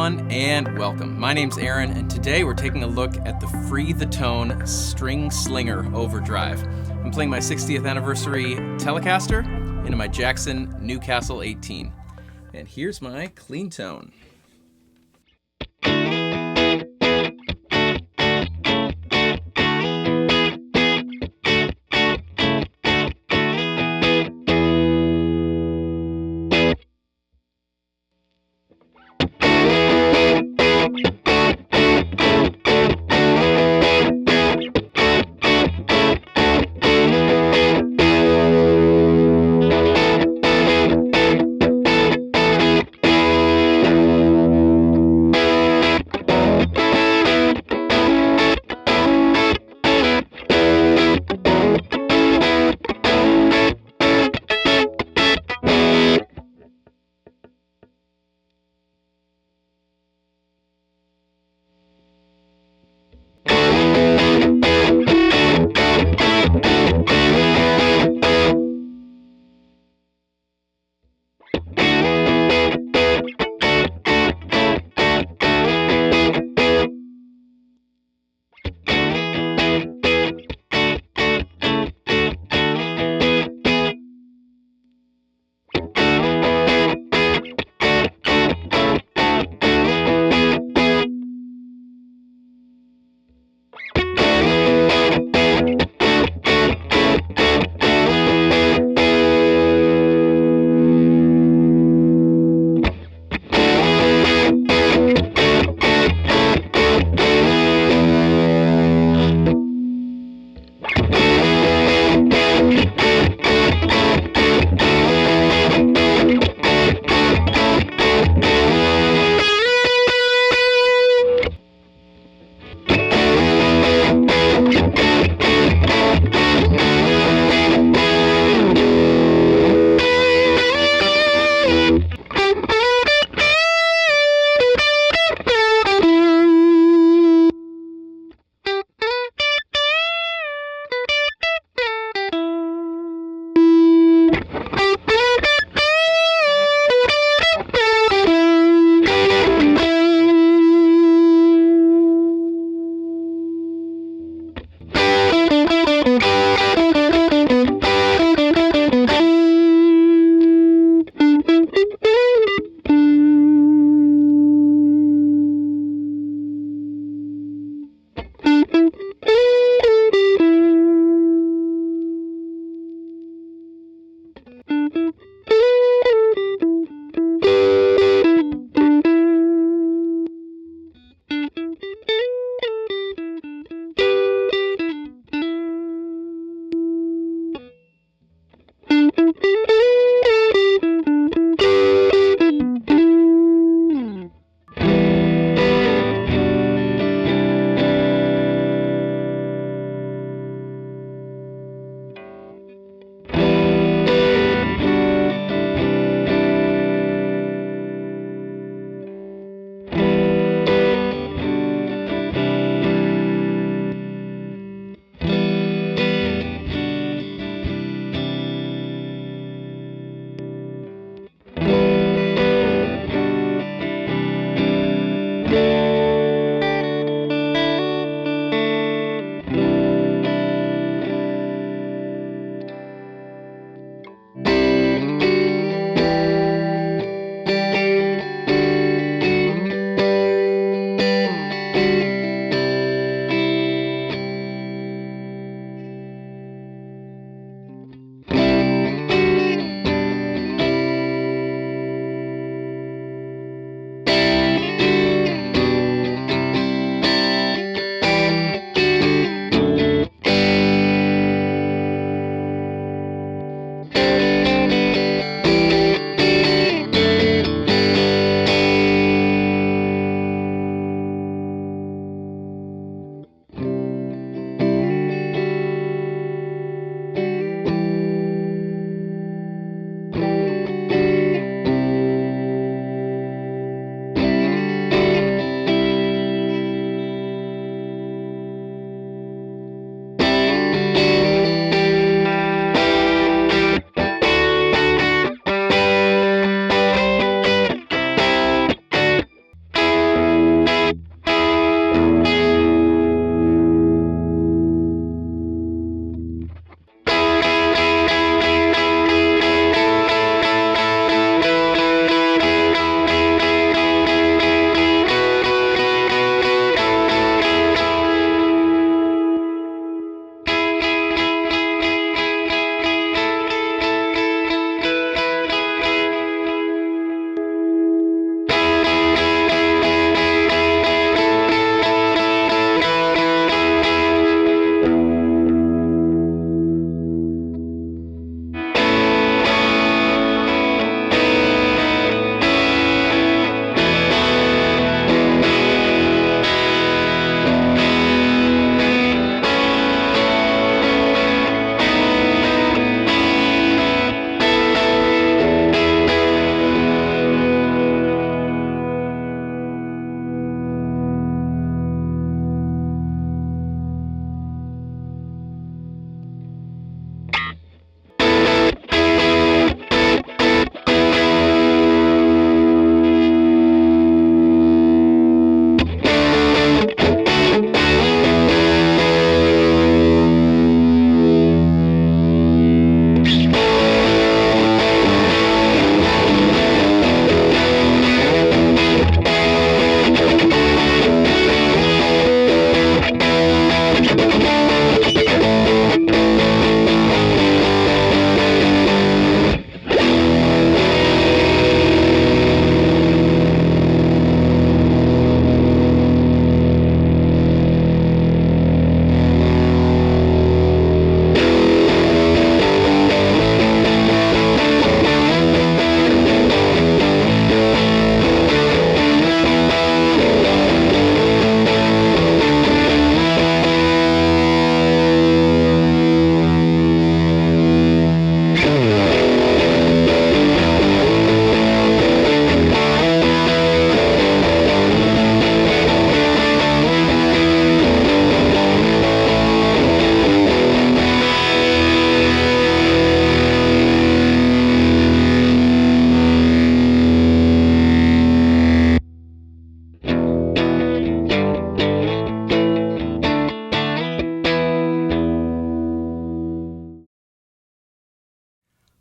everyone, and welcome. My name's Aaron, and today we're taking a look at the Free the Tone String Slinger Overdrive. I'm playing my 60th anniversary Telecaster into my Jackson Newcastle 18. And here's my clean tone.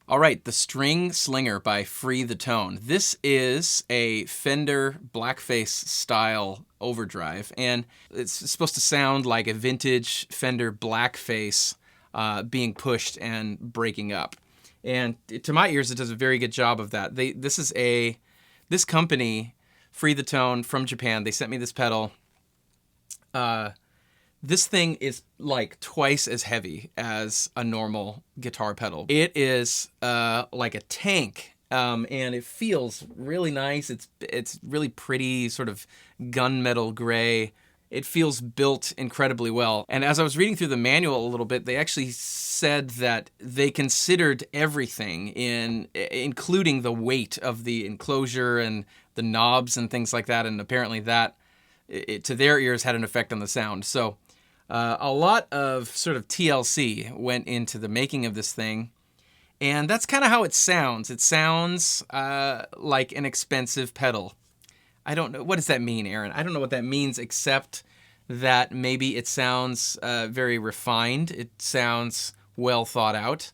All right, the String Slinger by Free the Tone. This is a Fender Blackface style overdrive, and it's supposed to sound like a vintage Fender Blackface being pushed and breaking up. And to my ears, it does a very good job of that. This company, Free the Tone from Japan, they sent me this pedal. This thing is like twice as heavy as a normal guitar pedal. It is like a tank, and it feels really nice. It's really pretty, sort of gunmetal gray. It feels built incredibly well. And as I was reading through the manual a little bit, they actually said that they considered everything, including the weight of the enclosure and the knobs and things like that. And apparently that, to their ears, had an effect on the sound. So a lot of sort of TLC went into the making of this thing, and that's kind of how it sounds. It sounds like an expensive pedal. I don't know. What does that mean, Aaron? I don't know what that means, except that maybe it sounds very refined. It sounds well thought out.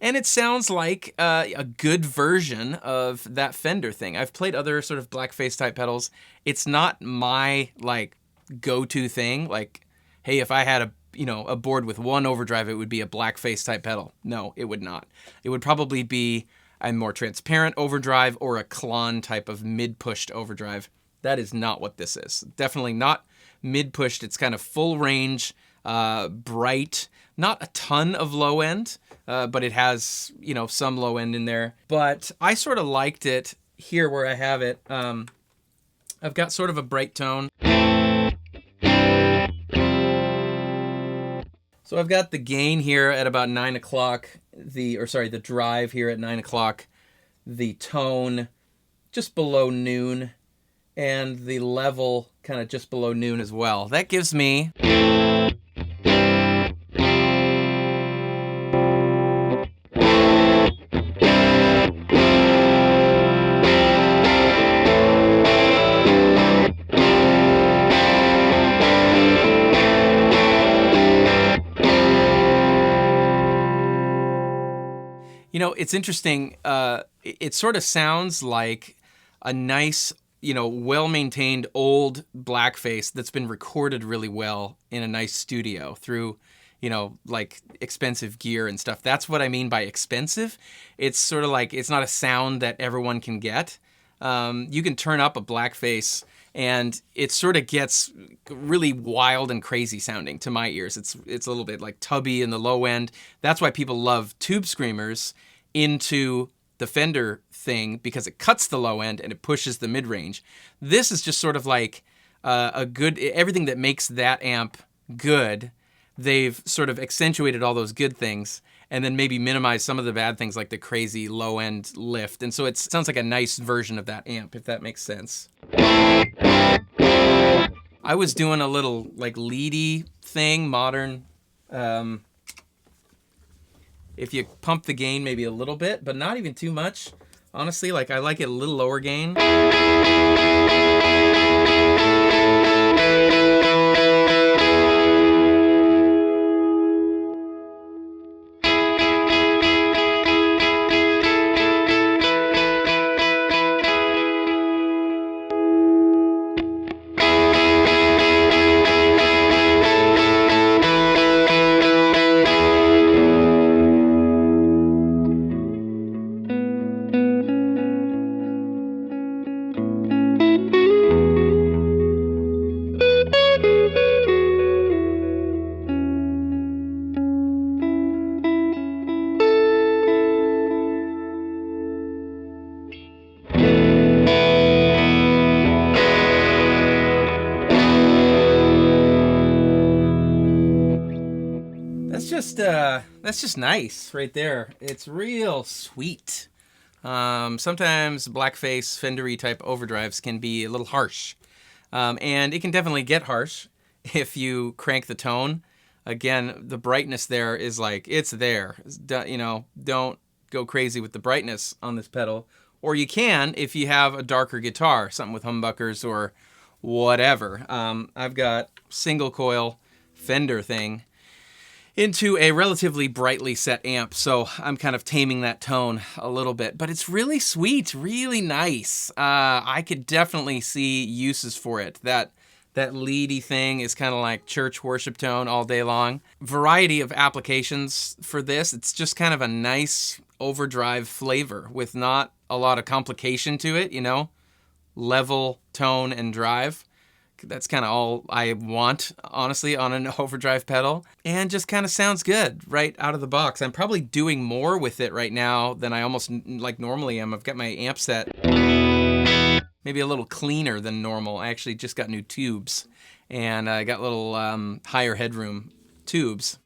And it sounds like a good version of that Fender thing. I've played other sort of Blackface type pedals. It's not my like go-to thing. Like, hey, if I had a board with one overdrive, it would be a Blackface type pedal. No, it would not. It would probably be a more transparent overdrive or a Klon type of mid-pushed overdrive. That is not what this is. Definitely not mid-pushed. It's kind of full range, bright, not a ton of low end, but it has, some low end in there. But I sort of liked it here where I have it. I've got sort of a bright tone. So I've got the gain here at about 9 o'clock, the drive here at 9 o'clock, the tone just below noon, and the level kind of just below noon as well. That gives me it's interesting. It sort of sounds like a nice, well-maintained old Blackface that's been recorded really well in a nice studio through, like expensive gear and stuff. That's what I mean by expensive. It's sort of like, it's not a sound that everyone can get. You can turn up a Blackface and it sort of gets really wild and crazy sounding to my ears. It's a little bit like tubby in the low end. That's why people love tube screamers into the Fender thing, because it cuts the low end and it pushes the mid-range. This is just sort of like everything that makes that amp good. They've sort of accentuated all those good things and then maybe minimize some of the bad things like the crazy low end lift. And so it sounds like a nice version of that amp, if that makes sense. I was doing a little like leady thing, modern. If you pump the gain maybe a little bit, but not even too much. Honestly, like I like it a little lower gain. That's just nice right there. It's real sweet. Sometimes Blackface Fender-y type overdrives can be a little harsh. And it can definitely get harsh if you crank the tone. Again, the brightness there is like, it's there. Don't go crazy with the brightness on this pedal. Or you can if you have a darker guitar, something with humbuckers or whatever. I've got single coil Fender thing. into a relatively brightly set amp, so I'm kind of taming that tone a little bit. But it's really sweet, really nice. I could definitely see uses for it. That leady thing is kind of like church worship tone all day long. Variety of applications for this. It's just kind of a nice overdrive flavor with not a lot of complication to it, you know? Level, tone, and drive. That's kind of all I want, honestly, on an overdrive pedal. And just kind of sounds good right out of the box. I'm probably doing more with it right now than I almost like normally am. I've got my amp set maybe a little cleaner than normal. I actually just got new tubes, and I got little higher headroom tubes.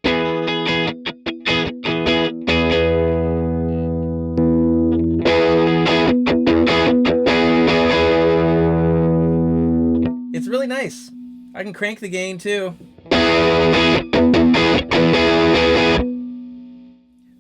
It's really nice. I can crank the gain too.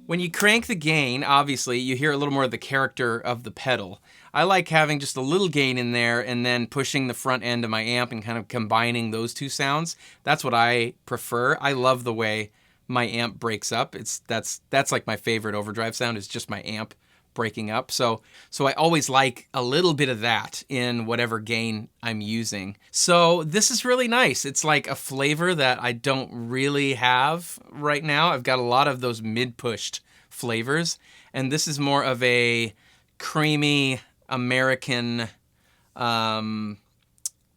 When you crank the gain, obviously, you hear a little more of the character of the pedal. I like having just a little gain in there and then pushing the front end of my amp and kind of combining those two sounds. That's what I prefer. I love the way my amp breaks up. That's like my favorite overdrive sound, is just my amp breaking up. So I always like a little bit of that in whatever gain I'm using. So this is really nice. It's like a flavor that I don't really have right now. I've got a lot of those mid-pushed flavors, and this is more of a creamy American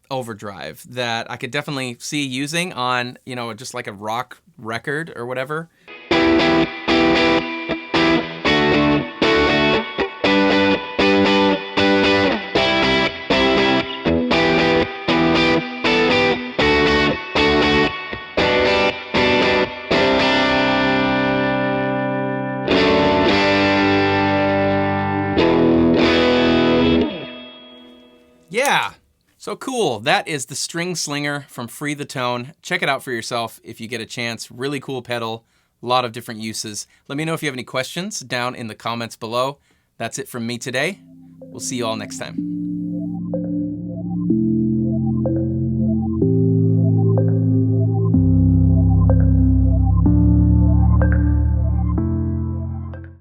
overdrive that I could definitely see using on, you know, just like a rock record or whatever. Yeah, so cool. That is the String Slinger from Free the Tone. Check it out for yourself if you get a chance. Really cool pedal, a lot of different uses. Let me know if you have any questions down in the comments below. That's it from me today. We'll see you all next time.